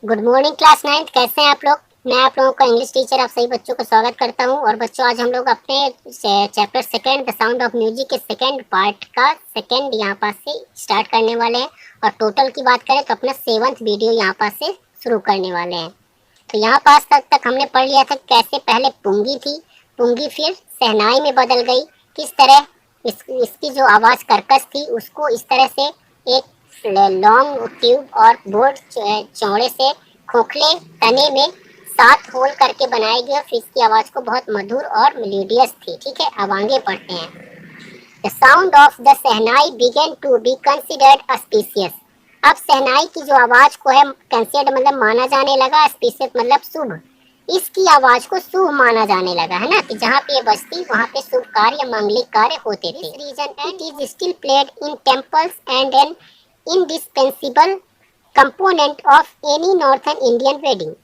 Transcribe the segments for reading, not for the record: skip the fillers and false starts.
Good morning class 9th। कैसे हैं आप लोग। मैं आप लोगों का इंग्लिश टीचर आप सभी बच्चों का स्वागत करता हूं। और बच्चों, आज हम लोग अपने chapter second the sound of music के सेकंड पार्ट का सेकंड यहाँ पास से स्टार्ट करने वाले हैं। और टोटल की बात करें तो अपना 7th वीडियो यहाँ पास से शुरू करने वाले हैं। तो यहाँ पास तक हमने पढ़ लिया था कैसे पहले पुंगी थी, पुंगी फिर शहनाई में बदल गई, किस तरह इसकी जो आवाज़ कर्कश थी उसको इस तरह से एक लॉन्ग ट्यूब और बोर्ड चौड़े से खोखले तने में 7 होल करके बनाए गए। फिर इसकी आवाज़ को बहुत मधुर और मेलोडियस थी। ठीक है, अब आगे पढ़ते हैं। The sound of the shehnai began to be considered auspicious. अब शहनाई की जो आवाज को है कंसिडर्ड मतलब माना जाने लगा, स्पीशियस मतलब शुभ। इसकी आवाज को शुभ माना जाने लगा, है ना, कि जहाँ पे ये बजती वहाँ पे शुभ कार्य या मांगलिक कार्य होते थे। Reason it is still played in temples and an indispensable component of any northern Indian wedding.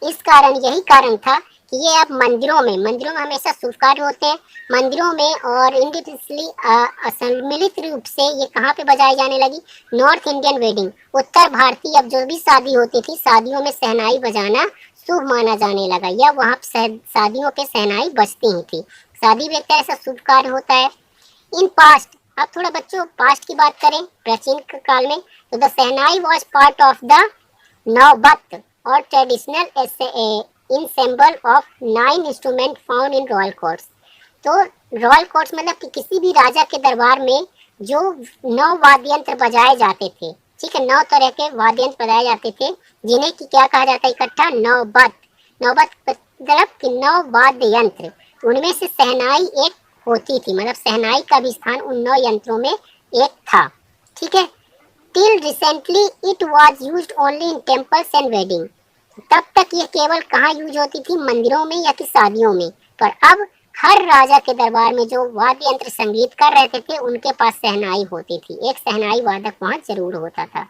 इस कारण यही कारण था कि ये अब मंदिरों में हमेशा शुभ कार्य होते हैं मंदिरों में, और इंडिविजुअली सम्मिलित रूप से ये कहाँ पे बजाई जाने लगी, नॉर्थ इंडियन वेडिंग। उत्तर भारतीय अब जो भी शादी होती थी शादियों में शहनाई बजाना शुभ माना जाने लगा, या वहाँ शादियों पे शहनाई बजती ही थी। शादी भी एक तरह से शुभ कार्य होता है। इन पास्ट, अब थोड़ा बच्चों पास्ट की बात करें, प्राचीन काल में, तो the shehnai was part of the नौबत और traditional ensemble of 9 instrument found in royal courts. तो रॉयल कोर्ट्स मतलब कि किसी भी राजा के दरबार में जो 9 वाद्य यंत्र बजाए जाते थे। ठीक है, 9 तरह के वाद्य यंत्र बजाए जाते थे जिन्हें कि क्या कहा जाता है इकट्ठा, नौबत। नौबत मतलब कि 9 वाद्य यंत्र, उनमें से शहनाई एक होती थी, मतलब शहनाई का भी स्थान उन 9 यंत्रों में एक था। ठीक है, till recently it was use only in temples and wedding. तब तक ये केवल कहाँ यूज होती थी, मंदिरों में या कि शादियों में। पर अब हर राजा के दरबार में जो वाद्य यंत्र संगीत कर रहे थे उनके पास शहनाई होती थी, एक शहनाई वादक वहाँ जरूर होता था।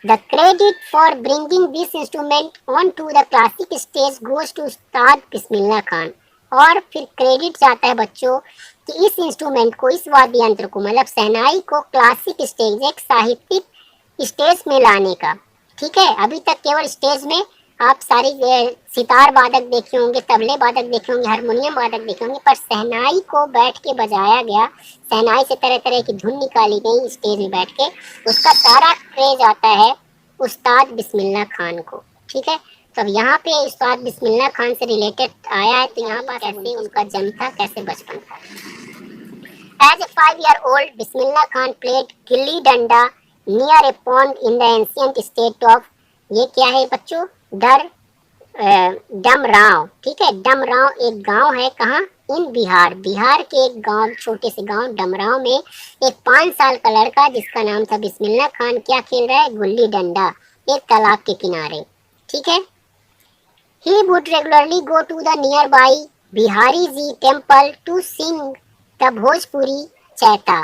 The credit for bringing this instrument on to the classic stage goes to Ustad Bismillah Khan. और फिर क्रेडिट जाता है बच्चों कि इस इंस्ट्रूमेंट को, इस वाद्य यंत्र को मतलब शहनाई को क्लासिक स्टेज, एक साहित्यिक स्टेज में लाने का। ठीक है, अभी तक केवल स्टेज में आप सारी सितार वादक देखे होंगे, तबले वादक देखे होंगे, हारमोनियम वादक देखे होंगे, पर शहनाई को बैठ के बजाया गया, शहनाई से तरह तरह की धुन निकाली गई स्टेज में बैठ के, उसका सारा क्रेज आता है उस्ताद बिस्मिल्लाह खान को। ठीक है, तो अब यहाँ पे उस्ताद बिस्मिल्लाह खान से रिलेटेड आया है, तो यहाँ पर कैसे उनका जन्म था, कैसे बचपन था। As a 5-year-old, Bismillah Khan played gilli danda near a pond in the ancient state of, ये क्या है बच्चों, डर डमराव। ठीक है, डमराव एक गांव है कहाँ, इन बिहार, बिहार के एक गांव, छोटे से गांव डमराव में एक 5 साल का लड़का जिसका नाम था बिस्मिल्लाह खान क्या खेल रहा है, गुल्ली डंडा, एक तालाब के किनारे। ठीक है, he would regularly go to the nearby Bihari ji temple to sing the Bhojpuri chaita.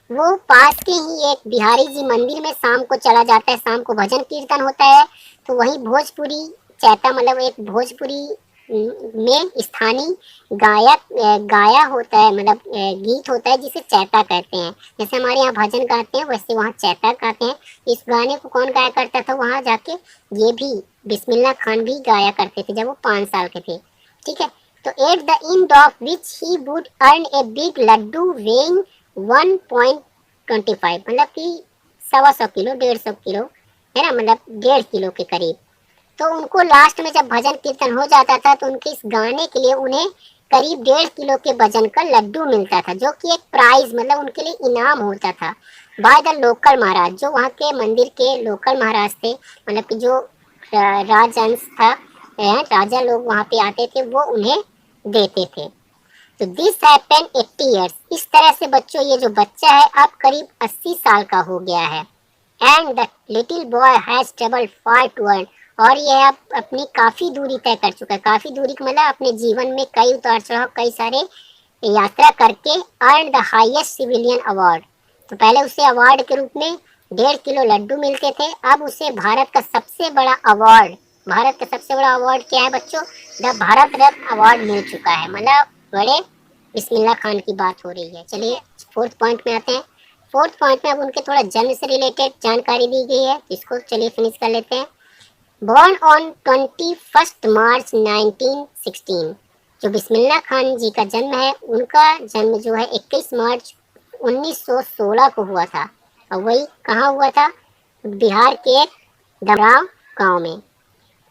वो पास के ही एक बिहारी जी मंदिर में शाम को चला जाता है, शाम को भजन कीर्तन होता है, तो वहीं भोजपुरी चैता मतलब एक भोजपुरी में स्थानीय गायक गाया होता है, मतलब गीत होता है जिसे चैता कहते हैं। जैसे हमारे यहाँ भजन गाते हैं वैसे वहाँ चैता गाते हैं। इस गाने को कौन गाया करता था वहाँ जाके, ये भी बिस्मिल्लाह खान भी गाया करते थे जब वो 5 साल के थे। ठीक है, तो at the end of which he would earn a big laddu weighing 1.25 मतलब कि 125 किलो, 150 किलो, है ना, मतलब 1.5 किलो के करीब। तो उनको लास्ट में जब भजन कीर्तन हो जाता था तो उनके इस गाने के लिए उन्हें करीब 1.5 किलो के वजन का लड्डू मिलता था, जो कि एक प्राइज मतलब उनके लिए इनाम होता था बाय द लोकल महाराज, जो वहाँ के मंदिर के लोकल महाराज थे, मतलब कि जो राजवंश था, राजा लोग वहाँ पे आते थे वो उन्हें देते थे। तो दिस हैपन 80 ईयर्स, इस तरह से बच्चों ये जो बच्चा है अब करीब 80 साल का हो गया है। And the little boy has travelled far to earn, और यह अब अपनी काफ़ी दूरी तय कर चुका है, काफ़ी दूरी मतलब अपने जीवन में कई उतार चढ़ाव, कई सारे यात्रा करके earn the highest civilian award. तो पहले उसे अवार्ड के रूप में 1.5 किलो लड्डू मिलते थे, अब उसे भारत का सबसे बड़ा अवार्ड, भारत का सबसे बड़ा अवार्ड क्या है बच्चों, द भारत रत्न अवार्ड मिल चुका है। मतलब बड़े बिस्मिल्लाह खान की बात हो रही है। चलिए 4th पॉइंट में आते हैं। 4th पॉइंट में अब उनके थोड़ा जन्म से रिलेटेड जानकारी दी गई है, इसको चलिए फिनिश कर लेते हैं। बॉर्न ऑन 21 मार्च 1916। जो बिस्मिल्लाह खान जी का जन्म है, उनका जन्म जो है 21 मार्च 1916 को हुआ था। और वही कहाँ हुआ था? बिहार के एक डमराव गांव में।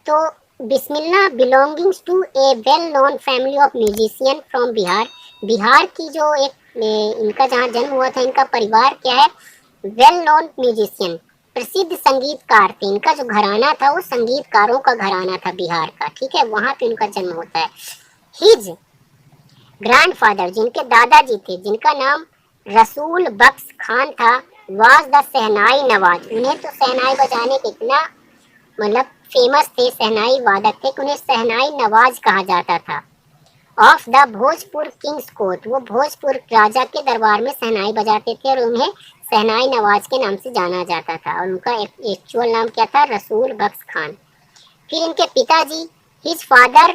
तो Bismillah belongings to a well known family of musician from Bihar. Bihar की जो इनका जहाँ जन्म हुआ था, इनका परिवार क्या है? वेल नोन म्यूजिशियन, प्रसिद्ध संगीतकार थे। इनका जो घराना था वो संगीतकारों का घराना था बिहार का, ठीक है, वहां पे इनका जन्म होता है। हिज ग्रैंडफादर, जिनके दादाजी थे, जिनका नाम रसूल बख्श खान था, वाज द शहनाई नवाज। उन्हें तो शहनाई बजाने के इतना मतलब फेमस थे, शहनाई वादक थे कि उन्हें शहनाई नवाज कहा जाता था। Of the Bhojpur Kings court, वो भोजपुर राजा के दरबार में शहनाई बजाते थे और उन्हें शहनाई नवाज के नाम से जाना जाता था। और उनका एक्चुअल नाम क्या था? रसूल बख्श खान। फिर इनके पिताजी, his father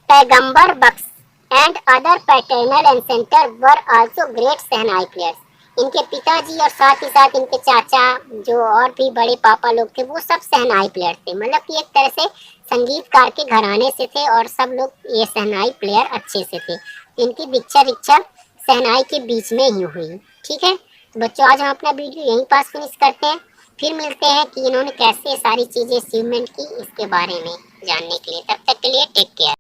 Paigambar Bakhsh and other paternal ancestor were also great shehnai players. इनके पिताजी और साथ ही साथ इनके चाचा, जो और भी बड़े पापा लोग थे, वो सब शहनाई प्लेयर थे। मतलब कि एक तरह से संगीतकार के घराने से थे और सब लोग ये शहनाई प्लेयर अच्छे से थे। इनकी दीक्षा दीक्षा शहनाई के बीच में ही हुई। ठीक है, तो बच्चों आज हम अपना वीडियो यहीं पास फिनिश करते हैं। फिर मिलते हैं कि इन्होंने कैसे सारी चीज़ें अचीवमेंट की, इसके बारे में जानने के लिए। तब तक के लिए टेक केयर।